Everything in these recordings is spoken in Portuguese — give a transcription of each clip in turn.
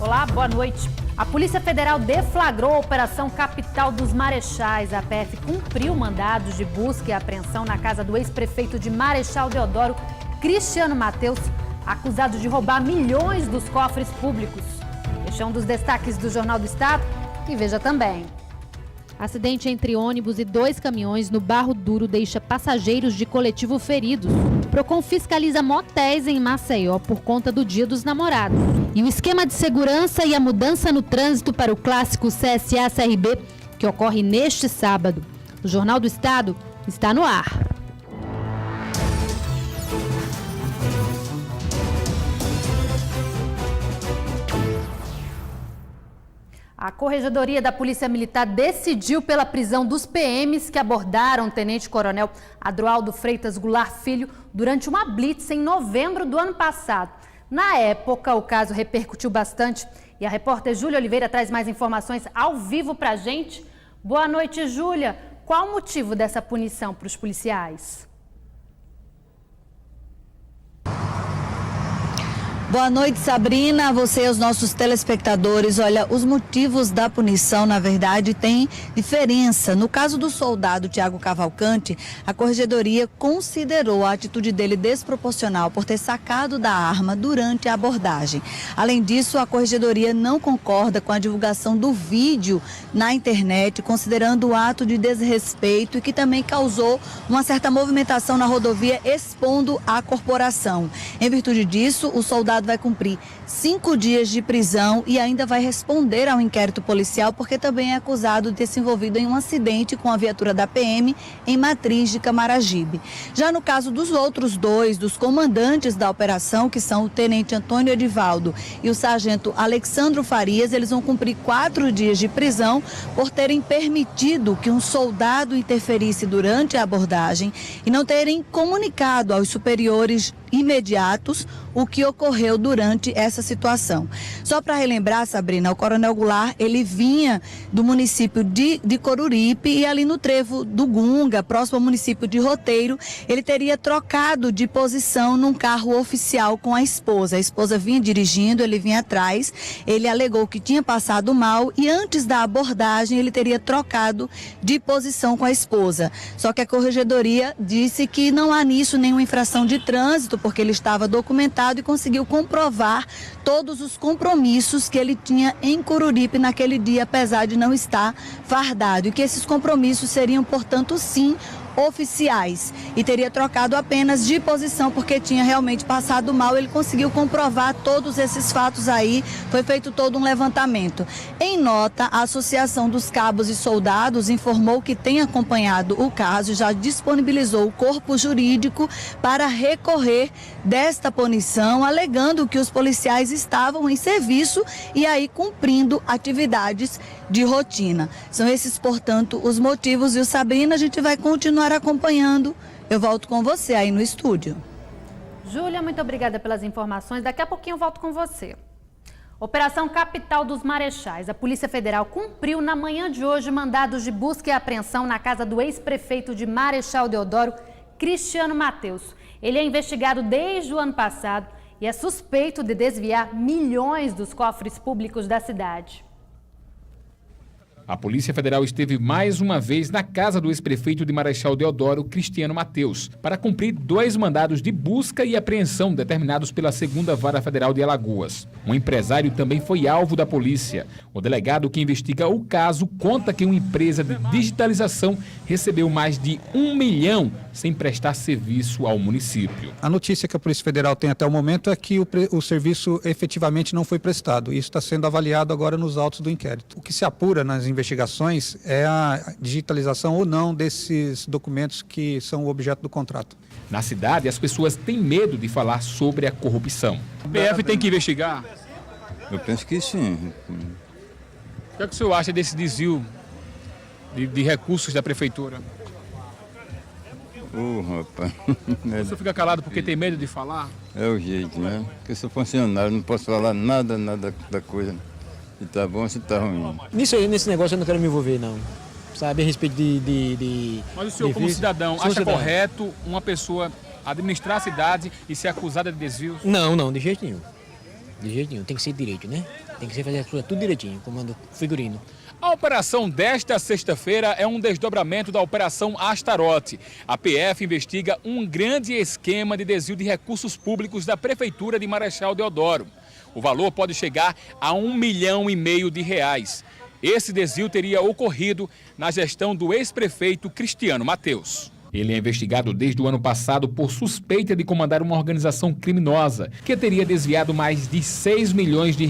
Olá, boa noite. A Polícia Federal deflagrou a Operação Capital dos Marechais. A PF cumpriu mandados de busca e apreensão na casa do ex-prefeito de Marechal Deodoro, Cristiano Matheus, acusado de roubar milhões dos cofres públicos. Este é um dos destaques do Jornal do Estado. E veja também. Acidente entre ônibus e 2 caminhões no Barro Duro deixa passageiros de coletivo feridos. Procon fiscaliza motéis em Maceió por conta do Dia dos Namorados. E o esquema de segurança e a mudança no trânsito para o clássico CSA-CRB, que ocorre neste sábado. O Jornal do Estado está no ar. A Corregedoria da Polícia Militar decidiu pela prisão dos PMs que abordaram o tenente-coronel Adroaldo Freitas Goulart Filho durante uma blitz em novembro do ano passado. Na época, o caso repercutiu bastante e a repórter Júlia Oliveira traz mais informações ao vivo para a gente. Boa noite, Júlia. Qual o motivo dessa punição para os policiais? Boa noite, Sabrina, a você e aos nossos telespectadores. Olha, os motivos da punição, na verdade, têm diferença. No caso do soldado Tiago Cavalcante, a Corregedoria considerou a atitude dele desproporcional por ter sacado da arma durante a abordagem. Além disso, a Corregedoria não concorda com a divulgação do vídeo na internet, considerando o ato de desrespeito e que também causou uma certa movimentação na rodovia, expondo a corporação. Em virtude disso, o soldado vai cumprir 5 dias de prisão e ainda vai responder ao inquérito policial porque também é acusado de ter se envolvido em um acidente com a viatura da PM em Matriz de Camaragibe. Já no caso dos outros 2, dos comandantes da operação, que são o tenente Antônio Edivaldo e o sargento Alexandro Farias, eles vão cumprir 4 dias de prisão por terem permitido que um soldado interferisse durante a abordagem e não terem comunicado aos superiores imediatos o que ocorreu durante essa situação. Só para relembrar, Sabrina, o coronel Goulart, ele vinha do município de Coruripe e ali no trevo do Gunga, próximo ao município de Roteiro, ele teria trocado de posição num carro oficial com a esposa. A esposa vinha dirigindo, ele vinha atrás, ele alegou que tinha passado mal e antes da abordagem ele teria trocado de posição com a esposa. Só que a Corregedoria disse que não há nisso nenhuma infração de trânsito, porque ele estava documentado e conseguiu comprovar todos os compromissos que ele tinha em Coruripe naquele dia, apesar de não estar fardado, e que esses compromissos seriam, portanto, sim, oficiais, e teria trocado apenas de posição porque tinha realmente passado mal. Ele conseguiu comprovar todos esses fatos aí, foi feito todo um levantamento. Em nota, a Associação dos Cabos e Soldados informou que tem acompanhado o caso e já disponibilizou o corpo jurídico para recorrer desta punição, alegando que os policiais estavam em serviço e aí cumprindo atividades de rotina. São esses, portanto, os motivos. E o Sabrina, a gente vai continuar acompanhando. Eu volto com você aí no estúdio. Júlia, muito obrigada pelas informações. Daqui a pouquinho eu volto com você. Operação Capital dos Marechais. A Polícia Federal cumpriu na manhã de hoje mandados de busca e apreensão na casa do ex-prefeito de Marechal Deodoro, Cristiano Matheus. Ele é investigado desde o ano passado e é suspeito de desviar milhões dos cofres públicos da cidade. A Polícia Federal esteve mais uma vez na casa do ex-prefeito de Marechal Deodoro, Cristiano Matheus, para cumprir 2 mandados de busca e apreensão determinados pela 2ª Vara Federal de Alagoas. Um empresário também foi alvo da polícia. O delegado que investiga o caso conta que uma empresa de digitalização recebeu mais de 1 milhão sem prestar serviço ao município. A notícia que a Polícia Federal tem até o momento é que o serviço efetivamente não foi prestado. Isso está sendo avaliado agora nos autos do inquérito. O que se apura nas investigações é a digitalização ou não desses documentos que são o objeto do contrato. Na cidade, as pessoas têm medo de falar sobre a corrupção. O PF tem que investigar? Eu penso que sim. O que é que o senhor acha desse desvio de recursos da prefeitura? Rapaz. O senhor fica calado porque tem medo de falar? É o jeito, né? Porque eu sou funcionário, não posso falar nada da coisa. Se tá bom, se tá ruim. Nesse negócio eu não quero me envolver, não. Sabe, a respeito de Mas o senhor, como cidadão, acha correto uma pessoa administrar a cidade e ser acusada de desvios? Não, de jeito nenhum. De jeito nenhum, tem que ser direito, né? Tem que ser fazer as coisas tudo direitinho, comando figurino. A operação desta sexta-feira é um desdobramento da Operação Astarote. A PF investiga um grande esquema de desvio de recursos públicos da Prefeitura de Marechal Deodoro. O valor pode chegar a R$1,5 milhão de reais. Esse desvio teria ocorrido na gestão do ex-prefeito Cristiano Matheus. Ele é investigado desde o ano passado por suspeita de comandar uma organização criminosa que teria desviado mais de R$6 milhões de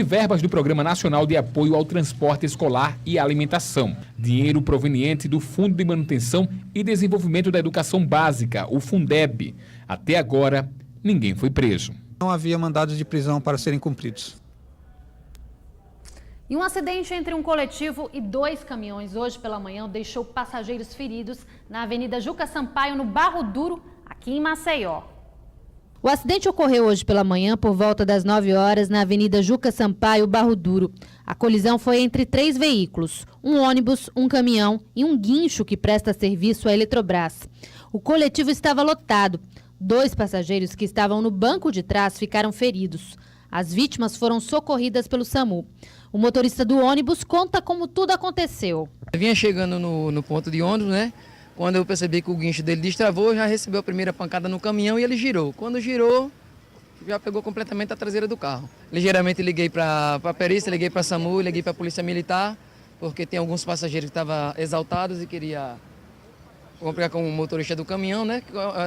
verbas do Programa Nacional de Apoio ao Transporte Escolar e Alimentação. Dinheiro proveniente do Fundo de Manutenção e Desenvolvimento da Educação Básica, o Fundeb. Até agora, ninguém foi preso. Não havia mandados de prisão para serem cumpridos. E um acidente entre um coletivo e 2 caminhões hoje pela manhã deixou passageiros feridos na Avenida Juca Sampaio, no Barro Duro, aqui em Maceió. O acidente ocorreu hoje pela manhã por volta das 9 horas na Avenida Juca Sampaio, Barro Duro. A colisão foi entre 3 veículos, um ônibus, um caminhão e um guincho que presta serviço à Eletrobras. O coletivo estava lotado. 2 passageiros que estavam no banco de trás ficaram feridos. As vítimas foram socorridas pelo SAMU. O motorista do ônibus conta como tudo aconteceu. Eu vinha chegando no ponto de ônibus, né? Quando eu percebi que o guincho dele destravou, já recebeu a primeira pancada no caminhão e ele girou. Quando girou, já pegou completamente a traseira do carro. Ligeiramente liguei para a perícia, liguei para a SAMU, liguei para a Polícia Militar, porque tem alguns passageiros que estavam exaltados e queria complicar com o motorista do caminhão, né?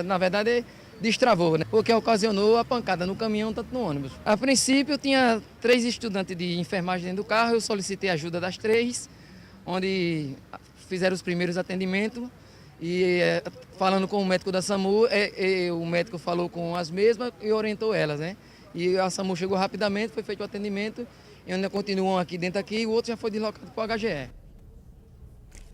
Na verdade, destravou, né? Porque ocasionou a pancada no caminhão, tanto no ônibus. A princípio, eu tinha 3 estudantes de enfermagem dentro do carro, eu solicitei a ajuda das 3, onde fizeram os primeiros atendimentos. E falando com o médico da SAMU, o médico falou com as mesmas e orientou elas, né? E a SAMU chegou rapidamente, foi feito o atendimento, e ainda continuam aqui dentro e o outro já foi deslocado para o HGE.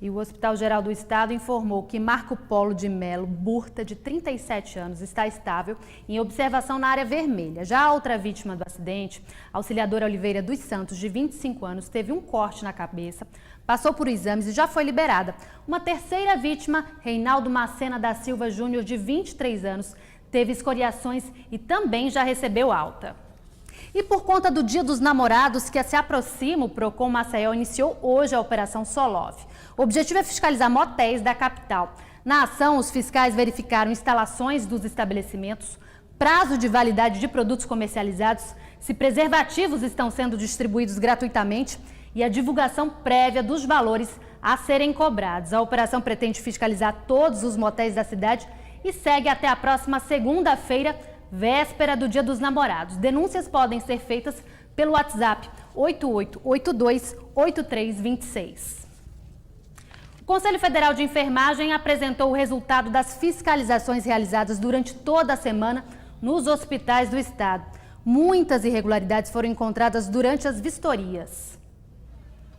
E o Hospital Geral do Estado informou que Marco Polo de Melo Burta, de 37 anos, está estável em observação na área vermelha. Já a outra vítima do acidente, Auxiliadora Oliveira dos Santos, de 25 anos, teve um corte na cabeça, passou por exames e já foi liberada. Uma terceira vítima, Reinaldo Macena da Silva Júnior, de 23 anos, teve escoriações e também já recebeu alta. E por conta do Dia dos Namorados que se aproxima, o Procon Maceió iniciou hoje a Operação Solov. O objetivo é fiscalizar motéis da capital. Na ação, os fiscais verificaram instalações dos estabelecimentos, prazo de validade de produtos comercializados, se preservativos estão sendo distribuídos gratuitamente e a divulgação prévia dos valores a serem cobrados. A operação pretende fiscalizar todos os motéis da cidade e segue até a próxima segunda-feira, véspera do Dia dos Namorados. Denúncias podem ser feitas pelo WhatsApp 8882-8326. O Conselho Federal de Enfermagem apresentou o resultado das fiscalizações realizadas durante toda a semana nos hospitais do estado. Muitas irregularidades foram encontradas durante as vistorias.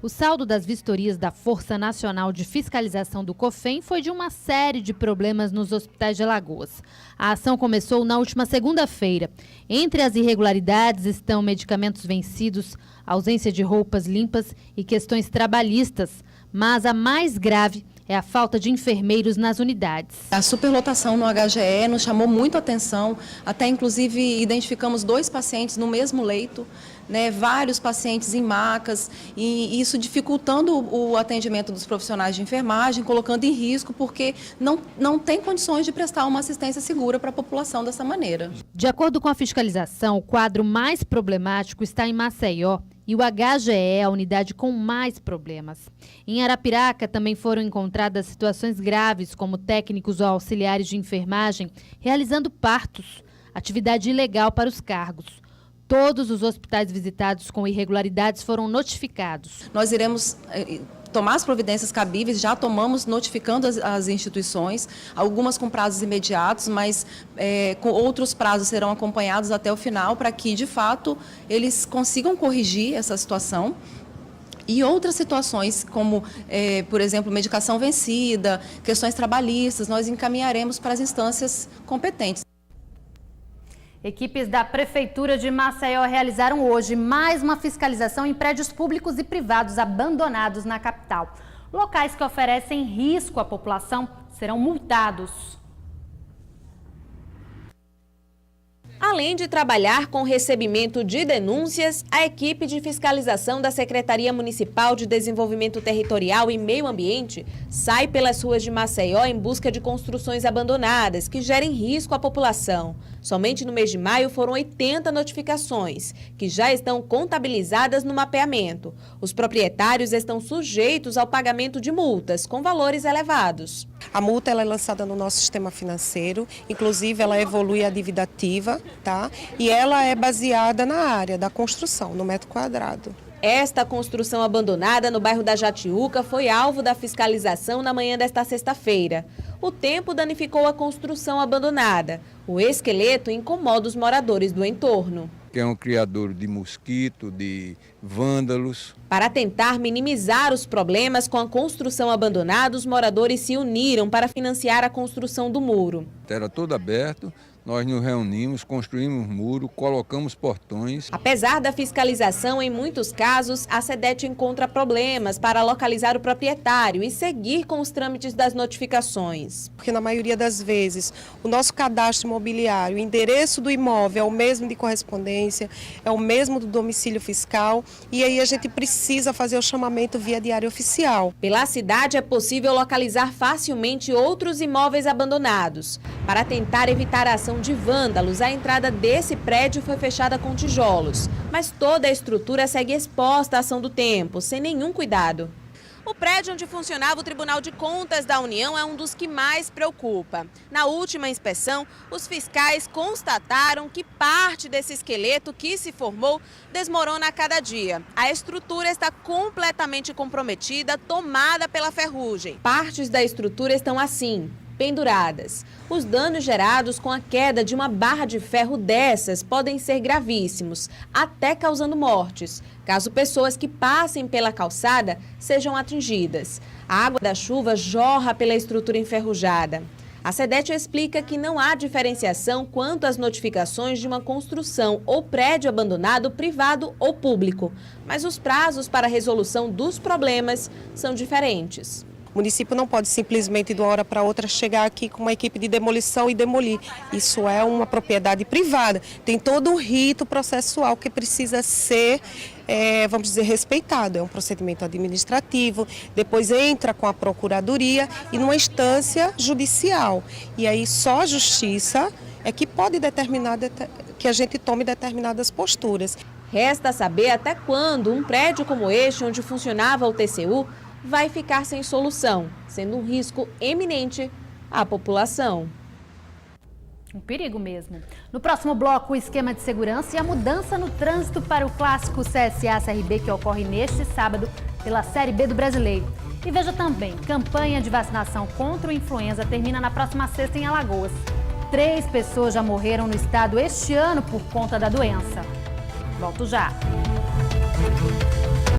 O saldo das vistorias da Força Nacional de Fiscalização do COFEM foi de uma série de problemas nos hospitais de Alagoas. A ação começou na última segunda-feira. Entre as irregularidades estão medicamentos vencidos, ausência de roupas limpas e questões trabalhistas. Mas a mais grave é a falta de enfermeiros nas unidades. A superlotação no HGE nos chamou muito a atenção, até inclusive identificamos 2 pacientes no mesmo leito, né, vários pacientes em macas, e isso dificultando o atendimento dos profissionais de enfermagem, colocando em risco, porque não tem condições de prestar uma assistência segura para a população dessa maneira. De acordo com a fiscalização, o quadro mais problemático está em Maceió, e o HGE é a unidade com mais problemas. Em Arapiraca também foram encontradas situações graves, como técnicos ou auxiliares de enfermagem realizando partos, atividade ilegal para os cargos. Todos os hospitais visitados com irregularidades foram notificados. Nós iremos tomar as providências cabíveis, já tomamos notificando as instituições, algumas com prazos imediatos, mas com outros prazos serão acompanhados até o final para que, de fato, eles consigam corrigir essa situação. E outras situações, como, por exemplo, medicação vencida, questões trabalhistas, nós encaminharemos para as instâncias competentes. Equipes da Prefeitura de Maceió realizaram hoje mais uma fiscalização em prédios públicos e privados abandonados na capital. Locais que oferecem risco à população serão multados. Além de trabalhar com recebimento de denúncias, a equipe de fiscalização da Secretaria Municipal de Desenvolvimento Territorial e Meio Ambiente sai pelas ruas de Maceió em busca de construções abandonadas que gerem risco à população. Somente no mês de maio foram 80 notificações, que já estão contabilizadas no mapeamento. Os proprietários estão sujeitos ao pagamento de multas, com valores elevados. A multa ela é lançada no nosso sistema financeiro, inclusive ela evolui a dívida ativa, tá? E ela é baseada na área da construção, no metro quadrado. Esta construção abandonada no bairro da Jatiuca foi alvo da fiscalização na manhã desta sexta-feira. O tempo danificou a construção abandonada. O esqueleto incomoda os moradores do entorno. Que é um criador de mosquito, de vândalos. Para tentar minimizar os problemas com a construção abandonada, os moradores se uniram para financiar a construção do muro. Era todo aberto, nós nos reunimos, construímos muro, colocamos portões. Apesar da fiscalização, em muitos casos, a SEDET encontra problemas para localizar o proprietário e seguir com os trâmites das notificações. Porque na maioria das vezes o nosso cadastro imobiliário, o endereço do imóvel é o mesmo de correspondência, é o mesmo do domicílio fiscal e aí a gente precisa fazer o chamamento via diário oficial. Pela cidade é possível localizar facilmente outros imóveis abandonados. Para tentar evitar a ação de vândalos, a entrada desse prédio foi fechada com tijolos, mas toda a estrutura segue exposta à ação do tempo, sem nenhum cuidado. O prédio onde funcionava o Tribunal de Contas da União é um dos que mais preocupa. Na última inspeção, os fiscais constataram que parte desse esqueleto que se formou desmorona a cada dia. A estrutura está completamente comprometida, tomada pela ferrugem. Partes da estrutura estão assim, penduradas. Os danos gerados com a queda de uma barra de ferro dessas podem ser gravíssimos, até causando mortes, caso pessoas que passem pela calçada sejam atingidas. A água da chuva jorra pela estrutura enferrujada. A SEDET explica que não há diferenciação quanto às notificações de uma construção ou prédio abandonado privado ou público, mas os prazos para a resolução dos problemas são diferentes. O município não pode simplesmente de uma hora para outra chegar aqui com uma equipe de demolição e demolir. Isso é uma propriedade privada. Tem todo um rito processual que precisa ser, vamos dizer, respeitado. É um procedimento administrativo, depois entra com a procuradoria e numa instância judicial. E aí só a justiça é que pode determinar que a gente tome determinadas posturas. Resta saber até quando um prédio como este, onde funcionava o TCU, vai ficar sem solução, sendo um risco eminente à população. Um perigo mesmo. No próximo bloco, o esquema de segurança e a mudança no trânsito para o clássico CSA-CRB que ocorre neste sábado pela Série B do Brasileiro. E veja também, campanha de vacinação contra o influenza termina na próxima sexta em Alagoas. 3 pessoas já morreram no estado este ano por conta da doença. Volto já.